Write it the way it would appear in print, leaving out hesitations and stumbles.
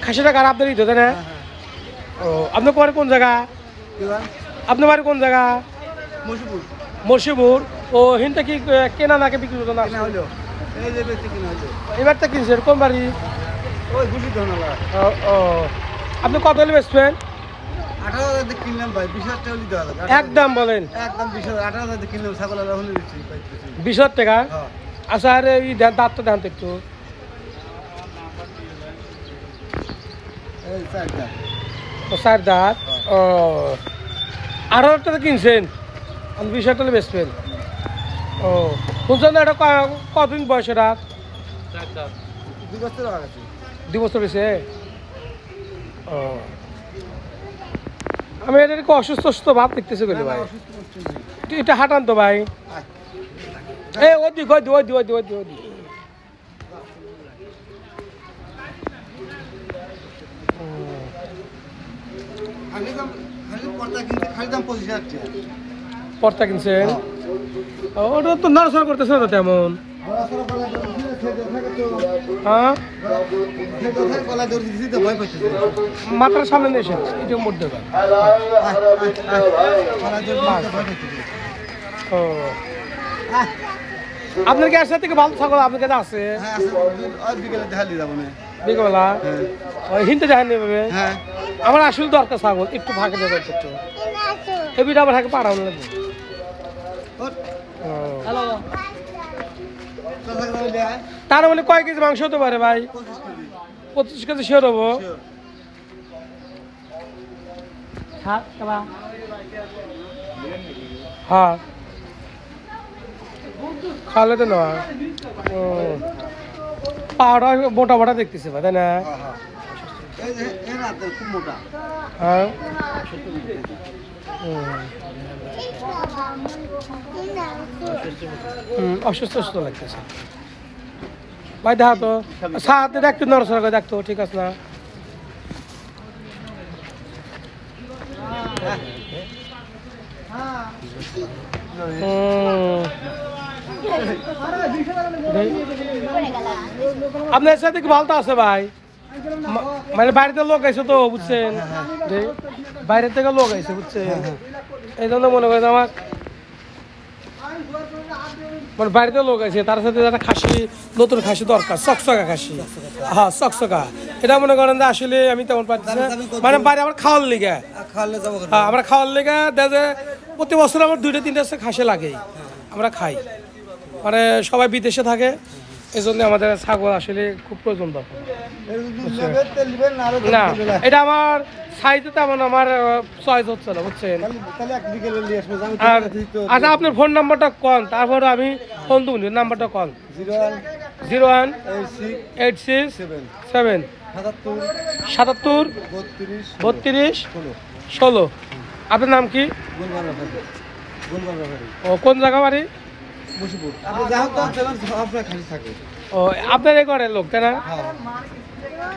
খাসিটা কার আপনার ঈদ তাই না? ও আপনার বাড়ি কোন জায়গা? আপনার বাড়ি কোন জায়গা? মুর্শিদপুর। ও হিনটা কি কেনা নাকি বিক্রি হতো না? এবার তো কিনছেন কোন বাড়ি? ও আপনি কত হলে বেচবেন? 18,000 কিনলাম ভাই, 20,000 টাকা দিতে হবে। একদম বলেন একদম 18,000 কিনলাম, ছাগল 20,000 টাকা। আচ্ছা আরে এই দাঁত তো দাম একটু চার দাঁত। ও 18,000 টাকা কিনছেন, 20,000 টাকা বেচবেন। ও শুনছেন না এটা কতদিন বয়স? এটা 2 বছর আগে 2 বছর হয়েছে। ও আমি এটা অসুস্থ অসুস্থ ভাব দেখতেছি বলি ভাই, এটা হাঁটান তো ভাই। এ ওদিক ওই ওই ওই ওই ওই পর্তা কিনছেন? ওটা তো নড়াচড়া করতেছে না তেমন। হ্যাঁ মাথার সামনে নিয়ে এসে এটা মধ্যে ও আপনার কি আসলে থেকে ভালো ছাগল আপনার কাছে আছে? বিকেলবেলা ওই হিনতে যায়নি এভাবে। আমার আসলে দরকার ছাগল, একটু ফাঁকে দেবে একটু এবিটা আমার হাকে পাঠানো লাগবে। তার মানে কয় কেজি মাংস হতে পারে ভাই? 25 কেজি শিওর হবো। হ্যাঁ খাওয়ালে তো নয়। ও পাহাড় মোটা মোটা দেখতেছে ভাই তাই না? হ্যাঁ অসুস্থ অসুস্থ লাগতেছে ভাই। দেখা তো সাথে দেখতো নড়াচড়া করে দেখতো, ঠিক আছে না? আপনার সাথে কি ভালো আছে ভাই? মানে বাড়িতে লোক আইছে তো বুঝছেন, বাইরে থেকে লোক আইছে বুঝছেন, এই জন্য মনে করেন আমার মানে বাড়িতে লোক আছে, তার সাথে একটা খাসি, নতুন খাসি দরকার, চকচকা খাসি। হ্যাঁ চকচকা, এটা মনে করেন যে আসলে আমি তেমন পাচ্ছি না, মানে বাড়ি আমার খাওয়ার লিগে। হ্যাঁ আমরা খাওয়ার লিগে দেখে প্রতি বছর আমার 2-3টা খাসি লাগেই, আমরা খাই। মানে সবাই বিদেশে থাকে, এই জন্য আমাদের ছাগল আসলে খুব প্রয়োজন দরকার। না এটা আমার সাইজে তেমন আমার চয়েস হচ্ছে না বুঝছেন। আর আচ্ছা আপনার ফোন নাম্বারটা কন, তারপরে আমি ফোন দেবো। নাম্বারটা কন। 0186 7 77 32 16। আপনার নাম কি? ও কোন জায়গা বাড়ি? ও আপনার এই ঘরের লোক তাই না? ঠিক আছে।